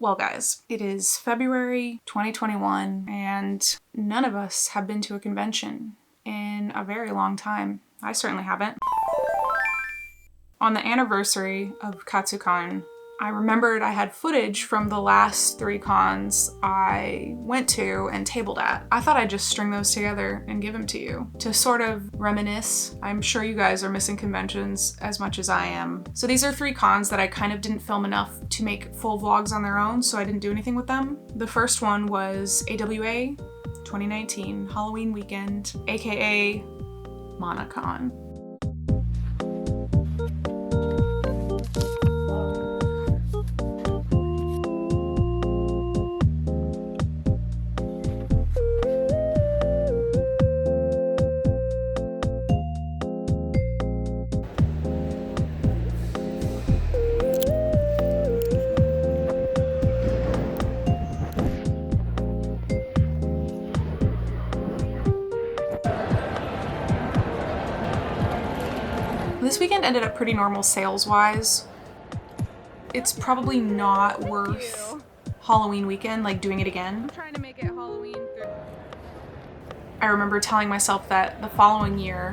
Well guys, it is February 2021 and none of us have been to a convention in a very long time. I certainly haven't. On the anniversary of Katsucon, I remembered I had footage from the last 3 cons I went to and tabled at. I thought I'd just string those together and give them to you to sort of reminisce. I'm sure you guys are missing conventions as much as I am. So these are 3 cons that I kind of didn't film enough to make full vlogs on their own, so I didn't do anything with them. The first one was AWA 2019 Halloween weekend, aka ManaCon. This weekend ended up pretty normal sales-wise. It's probably not worth Halloween weekend, like doing it again. I'm trying to make it Halloween. I remember telling myself that the following year,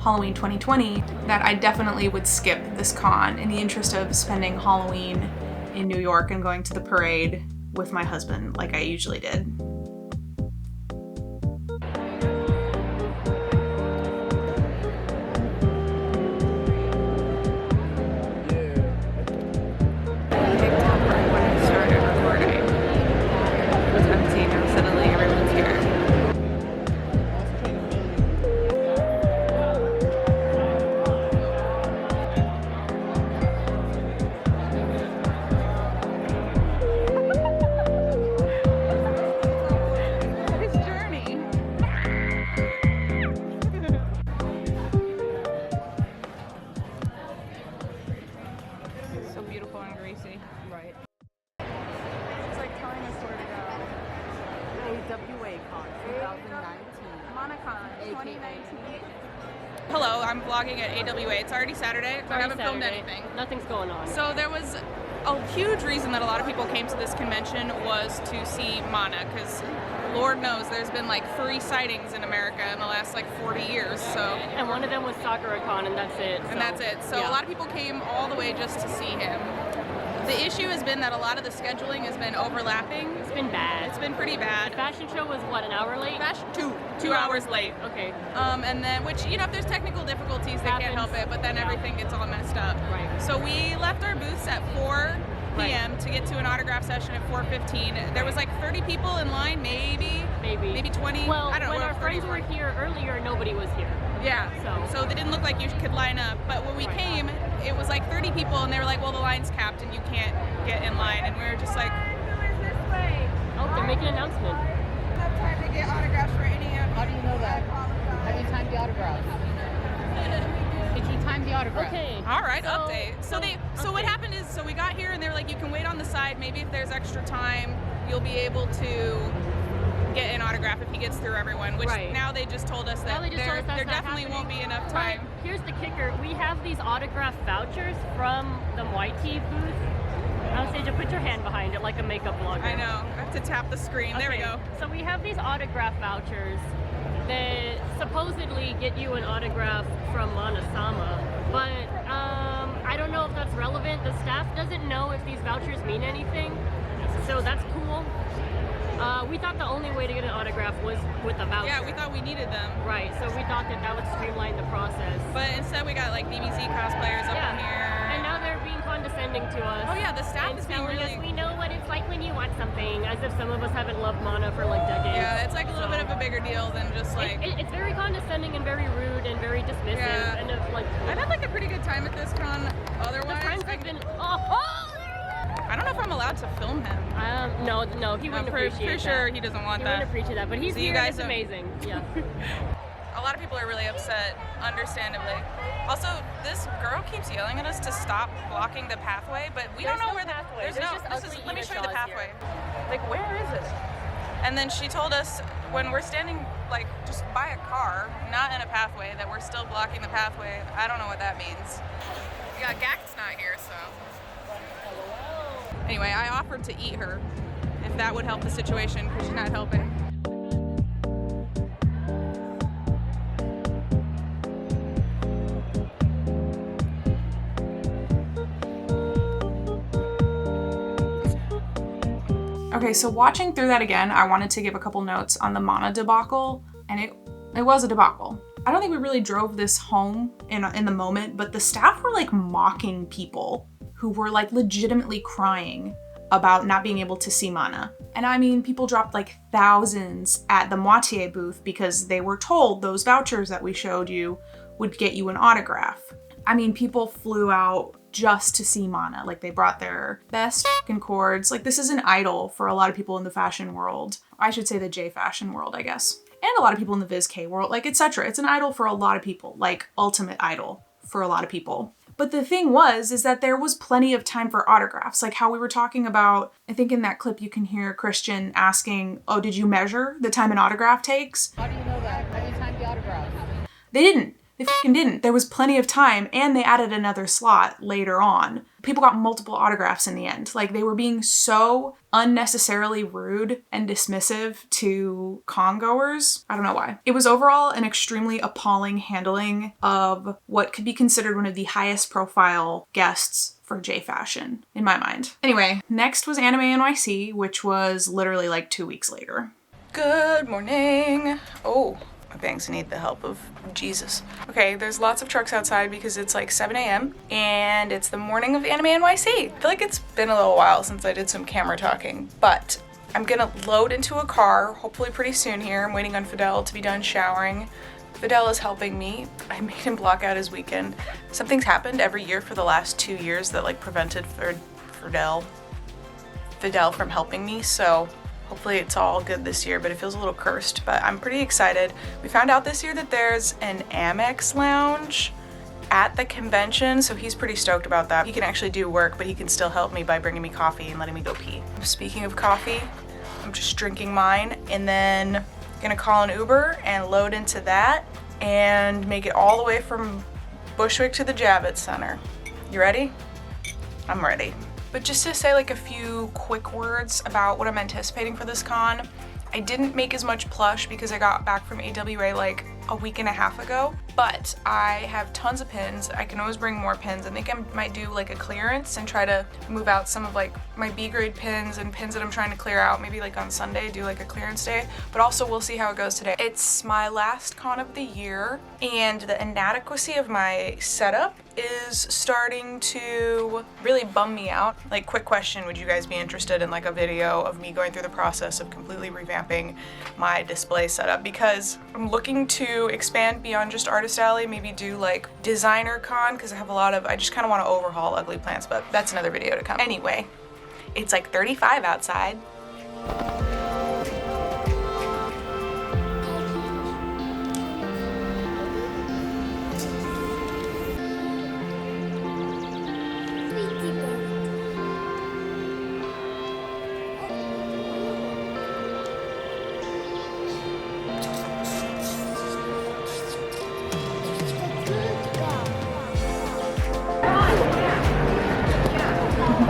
Halloween 2020, that I definitely would skip this con in the interest of spending Halloween in New York and going to the parade with my husband like I usually did. Right. It's like telling us where to go. AWA Con 2019. ManaCon 2019. Hello, I'm vlogging at AWA. It's already Saturday, so I haven't filmed anything. Nothing's going on. So there was a huge reason that a lot of people came to this convention was to see Mana, because Lord knows there's been like 3 sightings in America in the last like 40 years. So. And one of them was Sakura-con, and that's it. And that's it. So yeah. A lot of people came all the way just to see him. The issue has been that a lot of the scheduling has been overlapping. It's been bad. It's been pretty bad. The fashion show was what, an hour late? Two hours late. Okay. And then, which, you know, if there's technical difficulties, they can't help it, but then everything gets all messed up. Right. So we left our booths at 4 p.m. to get to an autograph session at 4:15. There was like 30 people in line, maybe 20. Well, I don't know. when our friends were here earlier, nobody was here. Yeah. So they didn't look like you could line up. But when we came, it was like 30 people, and they were like, "Well, the line's capped, and you can't get in line." And we were just like, This way. Oh, they're making an announcement. Enough time to get autographs for any of. How do you know that? Have you timed the autograph? Did you time the autograph? Okay. all right, update. So what happened is, so we got here, and they were like, "You can wait on the side. Maybe if there's extra time, you'll be able to get an autograph if he gets through everyone," which now they just told us that there definitely won't be enough time. But here's the kicker. We have these autograph vouchers from the YT booth. Anastasia, put your hand behind it like a makeup blogger. I know. I have to tap the screen. Okay. There we go. So we have these autograph vouchers that supposedly get you an autograph from Mana-sama, but I don't know if that's relevant. The staff doesn't know if these vouchers mean anything, so that's cool. We thought the only way to get an autograph was with a voucher. Yeah, we thought we needed them. Right, so we thought that would streamline the process. But instead we got like DBZ cosplayers up in here. And now they're being condescending to us. Oh yeah, the staff and is being telling really... us we know what it's like when you want something, as if some of us haven't loved Mana for like decades. Yeah, it's like a little bit of a bigger deal than just like... It's very condescending and very rude and very dismissive. Yeah. And like, I've had like a pretty good time at this con otherwise. The friends have been... I don't know if I'm allowed to film him. No, he wouldn't appreciate for that. sure he doesn't want that. He wouldn't appreciate that, but he's so here you guys and it's amazing. Yeah. A lot of people are really upset, understandably. Also, this girl keeps yelling at us to stop blocking the pathway, but we don't know where the pathway. Let me show you the pathway. Like, where is it? And then she told us when we're standing like just by a car, not in a pathway, that we're still blocking the pathway. I don't know what that means. Yeah, Gak's not here, so. Anyway, I offered to eat her if that would help the situation because she's not helping. Okay, so watching through that again, I wanted to give a couple notes on the Mana debacle, and it was a debacle. I don't think we really drove this home in the moment, but the staff were like mocking people who were like legitimately crying about not being able to see Mana. And I mean, people dropped like thousands at the Moitié booth because they were told those vouchers that we showed you would get you an autograph. I mean, people flew out just to see Mana. Like, they brought their best fucking cords. Like, this is an idol for a lot of people in the fashion world. I should say the J fashion world, I guess. And a lot of people in the Viz K world, like, etc. It's an idol for a lot of people, like ultimate idol for a lot of people. But the thing is that there was plenty of time for autographs. Like how we were talking about, I think in that clip you can hear Christian asking, oh, did you measure the time an autograph takes? How do you know that? Have you timed the autograph? They didn't. They fucking didn't. There was plenty of time, and they added another slot later on. People got multiple autographs in the end. Like, they were being so unnecessarily rude and dismissive to con-goers. I don't know why. It was overall an extremely appalling handling of what could be considered one of the highest profile guests for J fashion, in my mind. Anyway, next was Anime NYC, which was literally like 2 weeks later. Good morning. Oh. My bangs need the help of Jesus. Okay, there's lots of trucks outside because it's like 7 a.m. and it's the morning of Anime NYC. I feel like it's been a little while since I did some camera talking, but I'm gonna load into a car hopefully pretty soon here. I'm waiting on Fidel to be done showering. Fidel is helping me. I made him block out his weekend. Something's happened every year for the last 2 years that like prevented Fidel from helping me, so hopefully it's all good this year, but it feels a little cursed, but I'm pretty excited. We found out this year that there's an Amex lounge at the convention, so he's pretty stoked about that. He can actually do work, but he can still help me by bringing me coffee and letting me go pee. Speaking of coffee, I'm just drinking mine and then gonna call an Uber and load into that and make it all the way from Bushwick to the Javits Center. You ready? I'm ready. But just to say like a few quick words about what I'm anticipating for this con, I didn't make as much plush because I got back from AWA like a week and a half ago, but I have tons of pins. I can always bring more pins. I think I might do like a clearance and try to move out some of like my B grade pins and pins that I'm trying to clear out, maybe like on Sunday, do like a clearance day, but also we'll see how it goes today. It's my last con of the year and the inadequacy of my setup is starting to really bum me out. Like, quick question, would you guys be interested in like a video of me going through the process of completely revamping my display setup? Because I'm looking to expand beyond just Artist Alley, maybe do like designer con, because I just kind of want to overhaul ugly plants, but that's another video to come. Anyway, it's like 35 outside.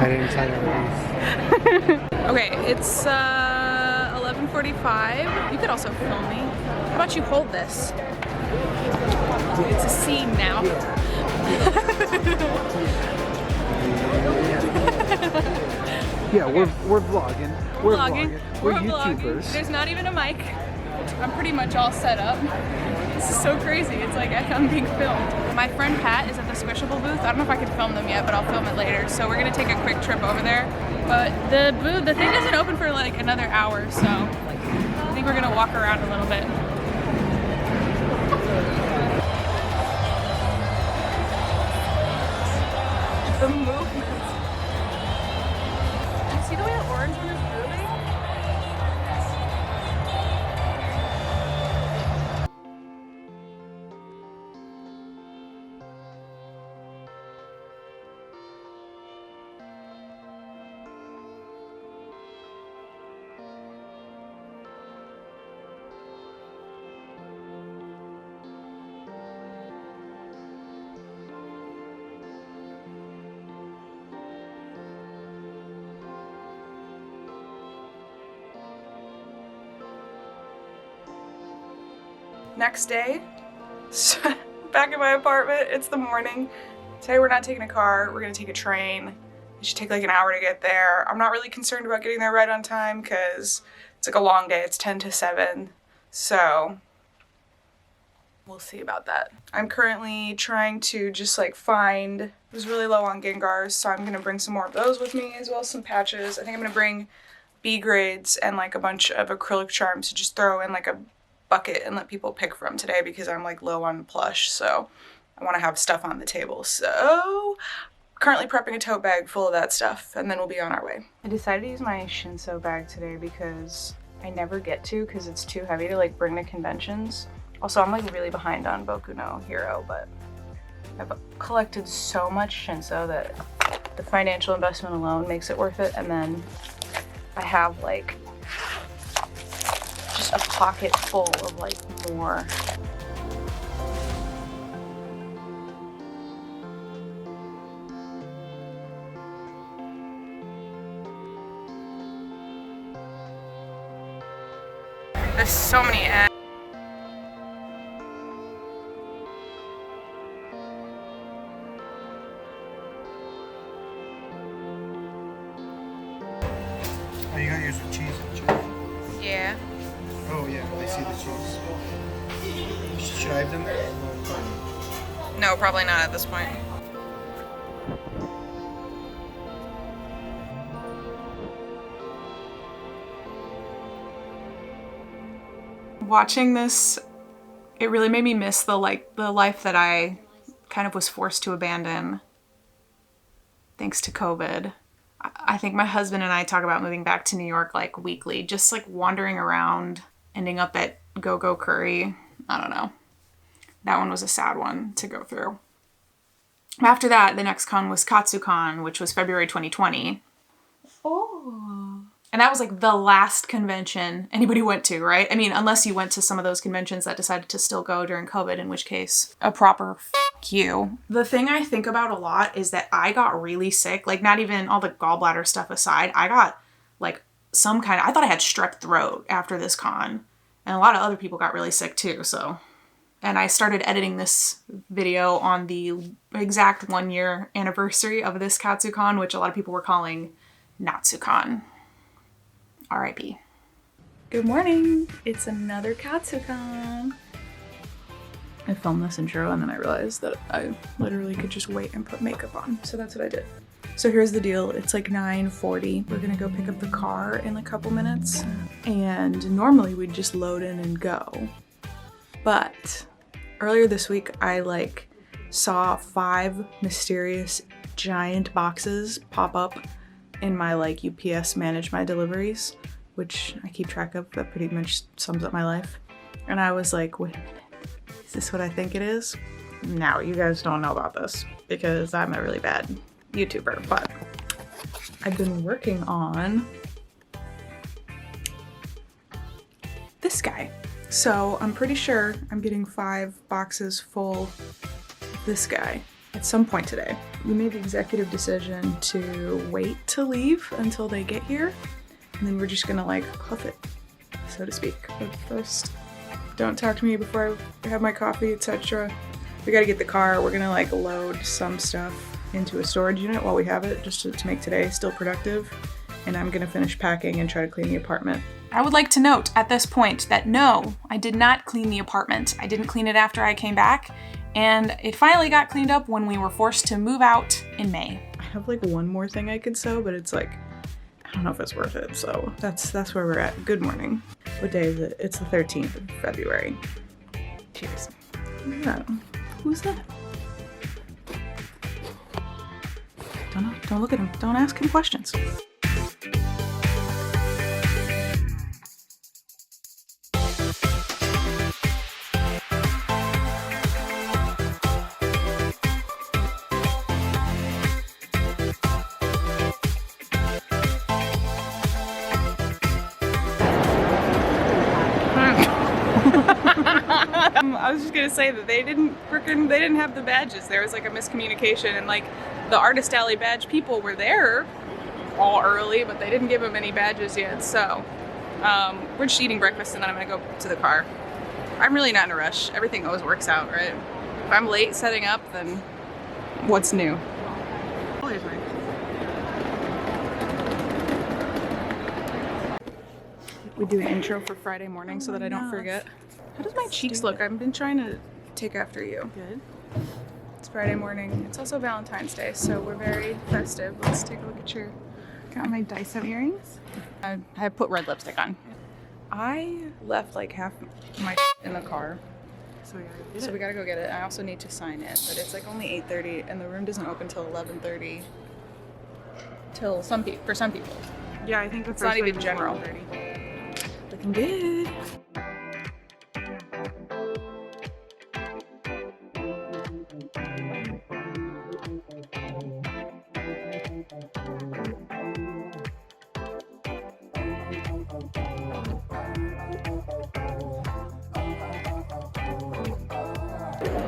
I didn't sign up Okay, it's 11:45. You could also film me. How about you hold this? It's a scene now. Yeah, we're vlogging. We're vlogging. We're vlogging. YouTubers. There's not even a mic. I'm pretty much all set up. This is so crazy. It's like I'm being filmed. My friend Pat is at the Squishable booth. I don't know if I can film them yet, but I'll film it later. So we're gonna take a quick trip over there. But the thing doesn't open for like another hour, so I think we're gonna walk around a little bit. The movement. Do you see the way the orange one is moving? Next day, back in my apartment, it's the morning. Today we're not taking a car, we're gonna take a train. It should take like an hour to get there. I'm not really concerned about getting there right on time because it's like a long day, it's 10 to 7. So we'll see about that. I'm currently trying to just like find, I was really low on Gengars, so I'm gonna bring some more of those with me as well as some patches. I think I'm gonna bring B grades and like a bunch of acrylic charms to just throw in like a bucket and let people pick from today because I'm like low on plush, so I wanna have stuff on the table. So currently prepping a tote bag full of that stuff and then we'll be on our way. I decided to use my Shinso bag today because I never get to because it's too heavy to like bring to conventions. Also, I'm like really behind on Boku no Hero, but I've collected so much Shinso that the financial investment alone makes it worth it. And then I have like just a pocket full of like more. There's so many ads. Oh, you gotta use some cheese and cheese. Yeah. Oh yeah, I see the cheese. Shaved in there? No, probably not at this point. Watching this, it really made me miss the life that I kind of was forced to abandon thanks to COVID. I think my husband and I talk about moving back to New York like weekly, just like wandering around, ending up at Go-Go Curry. I don't know. That one was a sad one to go through. After that, the next con was Katsucon, which was February 2020. Oh. And that was like the last convention anybody went to, right? I mean, unless you went to some of those conventions that decided to still go during COVID, in which case, a proper f*** you. The thing I think about a lot is that I got really sick, like not even all the gallbladder stuff aside, I got like I thought I had strep throat after this con. And a lot of other people got really sick too, so. And I started editing this video on the exact 1-year anniversary of this Katsucon, which a lot of people were calling Natsucon. R.I.P. Good morning. It's another Katsucon. I filmed this intro and then I realized that I literally could just wait and put makeup on. So that's what I did. So here's the deal. It's like 9:40. We're gonna go pick up the car in a couple minutes. And normally we'd just load in and go. But earlier this week, I like saw 5 mysterious giant boxes pop up in my like UPS manage my deliveries, which I keep track of. That pretty much sums up my life. And I was like, wait a minute, is this what I think it is? Now you guys don't know about this because I'm a really bad YouTuber, but I've been working on this guy. So I'm pretty sure I'm getting 5 boxes full of this guy at some point today. We made the executive decision to wait to leave until they get here, and then we're just gonna like huff it, so to speak. But first, don't talk to me before I have my coffee, etc. We gotta get the car. We're gonna like load some stuff into a storage unit while we have it, just to make today still productive. And I'm gonna finish packing and try to clean the apartment. I would like to note at this point that no, I did not clean the apartment. I didn't clean it after I came back, and it finally got cleaned up when we were forced to move out in May. I have like one more thing I could sew, but it's like, I don't know if it's worth it, so that's where we're at. Good morning. What day is it? It's the 13th of February. Cheers. Oh, who's that? Don't look at him. Don't ask him questions. I was just gonna say that they didn't have the badges. There was like a miscommunication, and like the Artist Alley badge people were there all early, but they didn't give them any badges yet. So we're just eating breakfast and then I'm gonna go to the car. I'm really not in a rush. Everything always works out, right? If I'm late setting up, then what's new? We do an intro for Friday morning so that I don't forget. How does my cheeks look? I've been trying to take after you. Good. It's Friday morning. It's also Valentine's Day, so we're very festive. Let's take a look at your... Got my Dyson earrings. I put red lipstick on. I left like half my in the car. So we gotta go get it. I also need to sign it, but it's like only 8:30 and the room doesn't open till 11:30. Till for some people. Yeah, I think it's not even general. Looking good.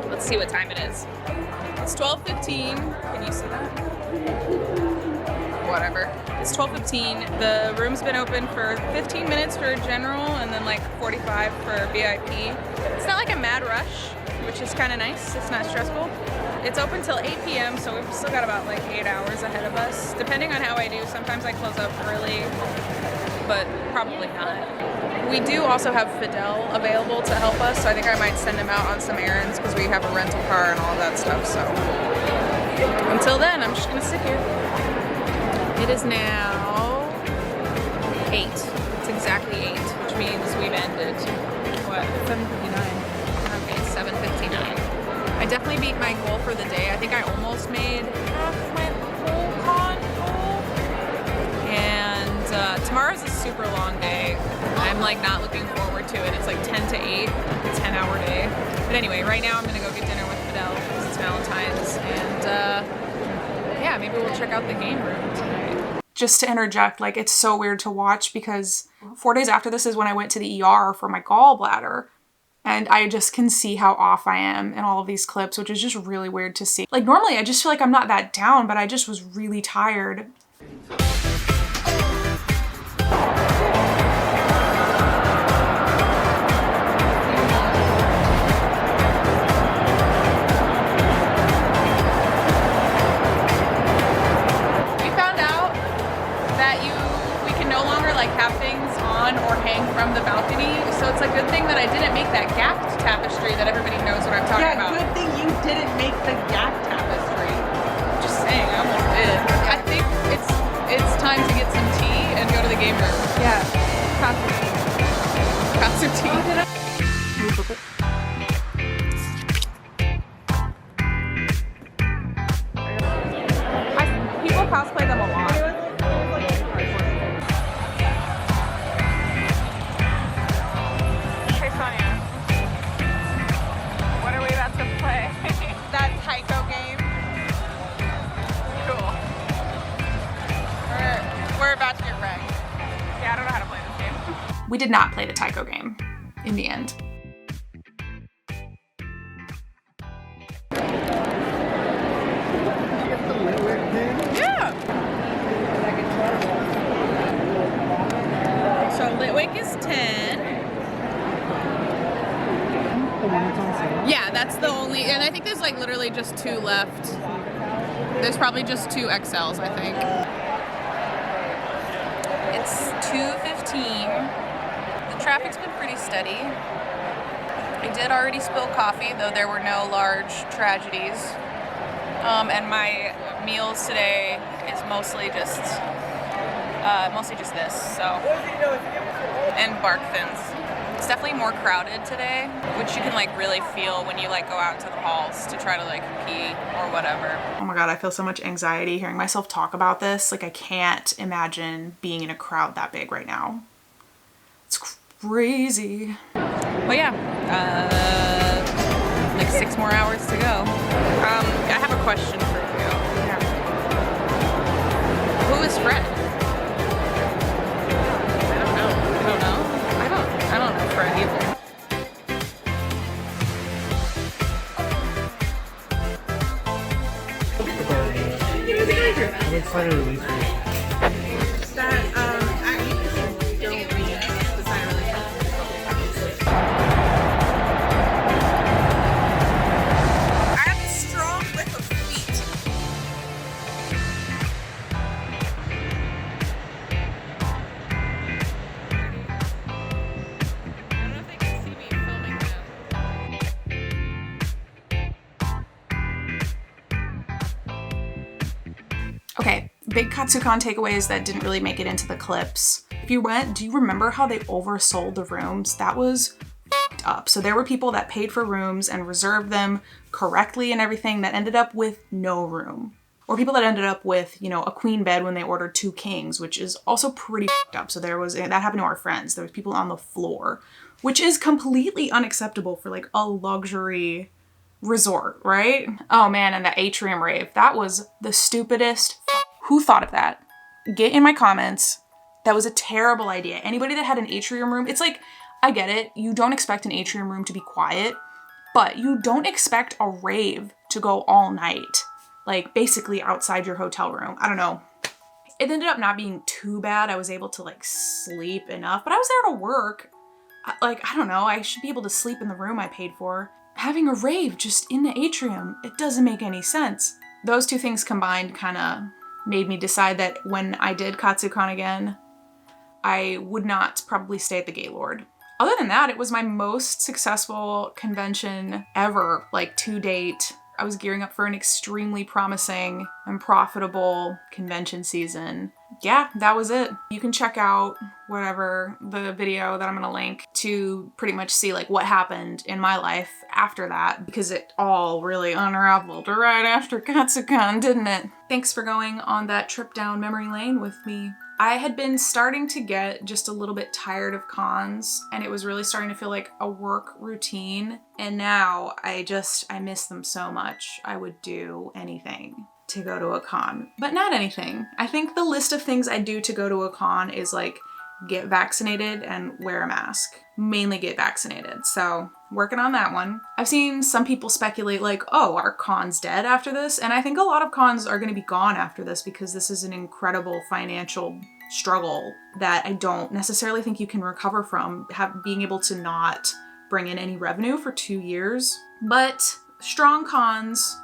Let's see what time it is. It's 12:15. Can you see that? Whatever. It's 12:15. The room's been open for 15 minutes for general and then like 45 for VIP. It's not like a mad rush, which is kind of nice. It's not stressful. It's open till 8 p.m. so we've still got about like 8 hours ahead of us. Depending on how I do, sometimes I close up early, but probably not. We do also have Fidel available to help us, so I think I might send him out on some errands because we have a rental car and all of that stuff. So until then, I'm just gonna sit here. It is now 8. It's exactly 8, which means we've ended, what, 7:59. Okay, 7:59. I definitely beat my goal for the day. I think I almost made half my whole con goal. And tomorrow's a super long day. I'm like not looking forward to it. It's like 10 to 8, a 10-hour day. But anyway, right now I'm gonna go get dinner with Fidel because it's Valentine's. And yeah, maybe we'll check out the game room tonight. Just to interject, like it's so weird to watch because 4 days after this is when I went to the ER for my gallbladder. And I just can see how off I am in all of these clips, which is just really weird to see. Like normally I just feel like I'm not that down, but I just was really tired. Have things on or hang from the balcony, so it's a good thing that I didn't make that gapped tapestry that everybody knows what I'm talking about. Yeah, good thing you didn't make the gapped tapestry. Just saying, I almost did. I think it's time to get some tea and go to the game room. Yeah. Katsucon. People cosplay them a lot. We did not play the Taiko game in the end. Yeah! So Litwick is 10. Yeah, that's the only, and I think there's like literally just 2 left. There's probably just 2 XLs, I think. It's 2:15. The traffic's been pretty steady. I did already spill coffee, though there were no large tragedies. And my meals today is mostly just this, so. And bark thins. It's definitely more crowded today, which you can like really feel when you like go out into the halls to try to like pee or whatever. Oh my god, I feel so much anxiety hearing myself talk about this. Like I can't imagine being in a crowd that big right now. It's crazy. But yeah, like 6 more hours to go. I have a question for you. Yeah. Who is Fred? I don't know. I don't know Fred either. I'm excited to release it. big Katsucon takeaways that didn't really make it into the clips. If you went, do you remember how they oversold the rooms? That was f***ed up. So there were people that paid for rooms and reserved them correctly and everything that ended up with no room. Or people that ended up with, you know, a queen bed when they ordered 2 kings, which is also pretty f***ed up. So that happened to our friends. There was people on the floor, which is completely unacceptable for like a luxury resort, right? Oh man, and the atrium rave. That was the stupidest. Who thought of that? Get in my comments. That was a terrible idea. Anybody that had an atrium room, it's like, I get it. You don't expect an atrium room to be quiet, but you don't expect a rave to go all night. Like basically outside your hotel room. I don't know. It ended up not being too bad. I was able to like sleep enough, but I was there to work. Like, I don't know. I should be able to sleep in the room I paid for. Having a rave just in the atrium, it doesn't make any sense. Those two things combined kind of made me decide that when I did Katsucon again, I would not probably stay at the Gaylord. Other than that, it was my most successful convention ever, like to date. I was gearing up for an extremely promising and profitable convention season. Yeah, that was it. You can check out whatever the video that I'm gonna link to pretty much see like what happened in my life after that, because it all really unraveled right after Katsucon, didn't it? Thanks for going on that trip down memory lane with me. I had been starting to get just a little bit tired of cons, and it was really starting to feel like a work routine. And now I miss them so much. I would do anything to go to a con, but not anything. I think the list of things I do to go to a con is like get vaccinated and wear a mask. Mainly get vaccinated. So working on that one. I've seen some people speculate like, oh, are cons dead after this? And I think a lot of cons are going to be gone after this because this is an incredible financial struggle that I don't necessarily think you can recover from, being able to not bring in any revenue for 2 years. But strong cons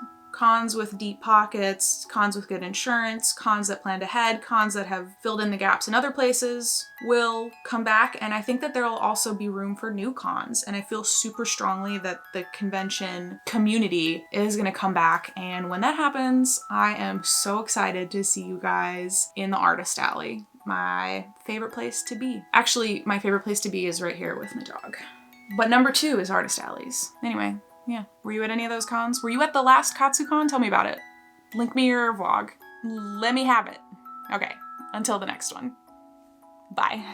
with deep pockets, cons with good insurance, cons that planned ahead, cons that have filled in the gaps in other places will come back. And I think that there'll also be room for new cons. And I feel super strongly that the convention community is gonna come back. And when that happens, I am so excited to see you guys in the Artist Alley. My favorite place to be. Actually, my favorite place to be is right here with my dog. But number 2 is Artist Alleys. Anyway. Yeah. Were you at any of those cons? Were you at the last Katsucon? Tell me about it. Link me your vlog. Let me have it. Okay. Until the next one. Bye.